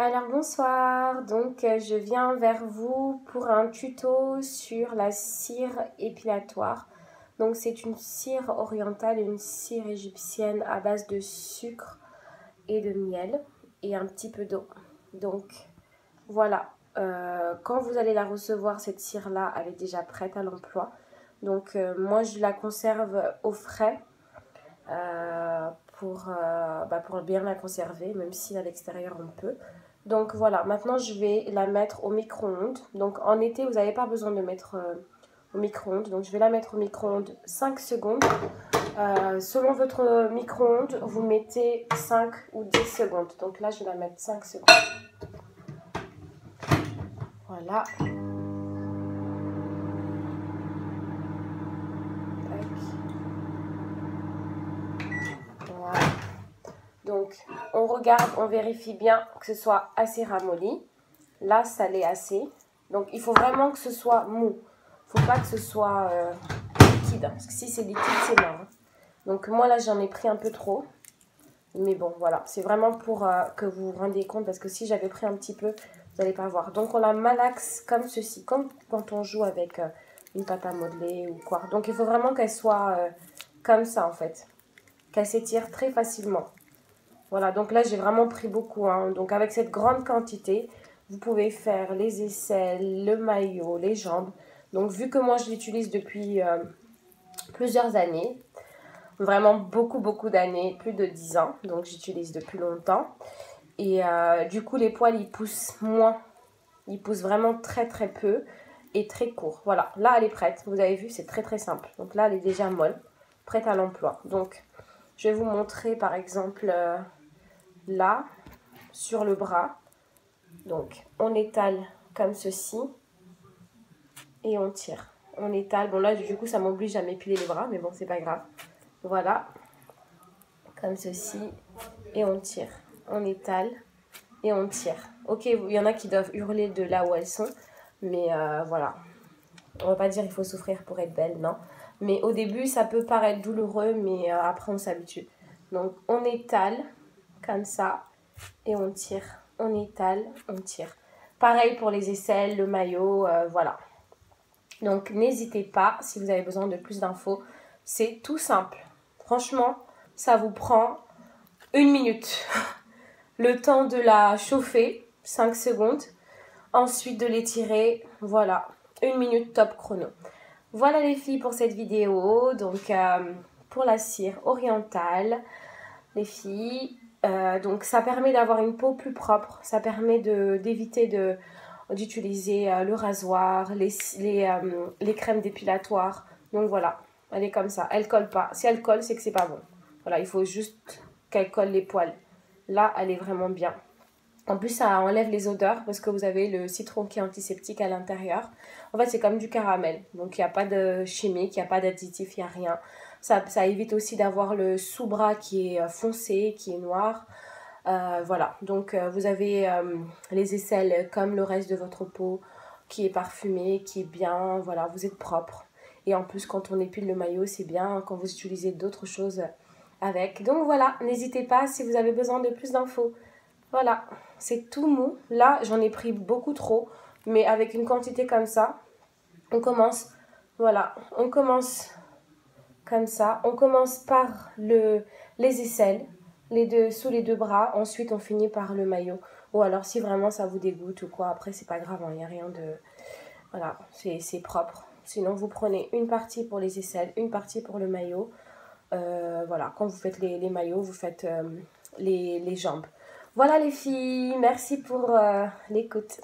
Alors bonsoir, donc je viens vers vous pour un tuto sur la cire épilatoire. Donc c'est une cire orientale, une cire égyptienne à base de sucre et de miel et un petit peu d'eau. Donc voilà, quand vous allez la recevoir, cette cire-là, elle est déjà prête à l'emploi. Donc moi je la conserve au frais. Pour bien la conserver, même si à l'extérieur on peut. Donc voilà, maintenant je vais la mettre au micro-ondes. Donc en été, vous n'avez pas besoin de mettre au micro-ondes. Donc je vais la mettre au micro-ondes 5 secondes. Selon votre micro-ondes, vous mettez 5 ou 10 secondes. Donc là, je vais la mettre 5 secondes. Voilà. Voilà. Donc, on regarde, on vérifie bien que ce soit assez ramolli. Là, ça l'est assez. Donc, il faut vraiment que ce soit mou. Il ne faut pas que ce soit liquide. Parce que si c'est liquide, c'est mort. Donc, moi, là, j'en ai pris un peu trop. Mais bon, voilà. C'est vraiment pour que vous vous rendiez compte. Parce que si j'avais pris un petit peu, vous n'allez pas voir. Donc, on la malaxe comme ceci. Comme quand on joue avec une pâte à modeler ou quoi. Donc, il faut vraiment qu'elle soit comme ça, en fait. Qu'elle s'étire très facilement. Voilà, donc là, j'ai vraiment pris beaucoup. Hein. Donc, avec cette grande quantité, vous pouvez faire les aisselles, le maillot, les jambes. Donc, vu que moi, je l'utilise depuis plusieurs années, vraiment beaucoup d'années, plus de 10 ans. Donc, j'utilise depuis longtemps. Et du coup, les poils, ils poussent moins. Ils poussent vraiment très peu et très court. Voilà, là, elle est prête. Vous avez vu, c'est très simple. Donc là, elle est déjà molle, prête à l'emploi. Donc, je vais vous montrer, par exemple... là, sur le bras. Donc, on étale comme ceci et on tire. On étale. Bon, là, du coup, ça m'oblige à m'épiler les bras, mais bon, c'est pas grave. Voilà, comme ceci et on tire. On étale et on tire. Ok, il y en a qui doivent hurler de là où elles sont, mais voilà. On va pas dire il faut souffrir pour être belle, non. Mais au début, ça peut paraître douloureux, mais après, on s'habitue. Donc, on étale comme ça et on tire. On étale, on tire. Pareil pour les aisselles, le maillot, voilà. Donc n'hésitez pas si vous avez besoin de plus d'infos. C'est tout simple. Franchement, ça vous prend 1 minute. Le temps de la chauffer, 5 secondes. Ensuite de l'étirer, voilà. 1 minute top chrono. Voilà les filles pour cette vidéo. Donc pour la cire orientale, les filles... donc ça permet d'avoir une peau plus propre, ça permet d'éviter d'utiliser le rasoir, les crèmes dépilatoires. Donc voilà, elle est comme ça, elle colle pas. Si elle colle, c'est que c'est pas bon. Voilà, il faut juste qu'elle colle les poils. Là, elle est vraiment bien. En plus, ça enlève les odeurs parce que vous avez le citron qui est antiseptique à l'intérieur. En fait, c'est comme du caramel. Donc, il n'y a pas de chimique, il n'y a pas d'additif, il n'y a rien. Ça évite aussi d'avoir le sous-bras qui est foncé, qui est noir. Voilà, donc vous avez les aisselles comme le reste de votre peau qui est parfumée, qui est bien, voilà, vous êtes propre. Et en plus, quand on épile le maillot, c'est bien quand vous utilisez d'autres choses avec. Donc voilà, n'hésitez pas si vous avez besoin de plus d'infos. Voilà, c'est tout mou. Là, j'en ai pris beaucoup trop, mais avec une quantité comme ça, on commence, voilà, on commence comme ça. On commence par les aisselles, sous les deux bras. Ensuite, on finit par le maillot. Ou alors, si vraiment ça vous dégoûte ou quoi, après, c'est pas grave, il n'y a rien de... Voilà, c'est propre. Sinon, vous prenez une partie pour les aisselles, une partie pour le maillot. Voilà, quand vous faites les maillots, vous faites les jambes. Voilà les filles, merci pour l'écoute.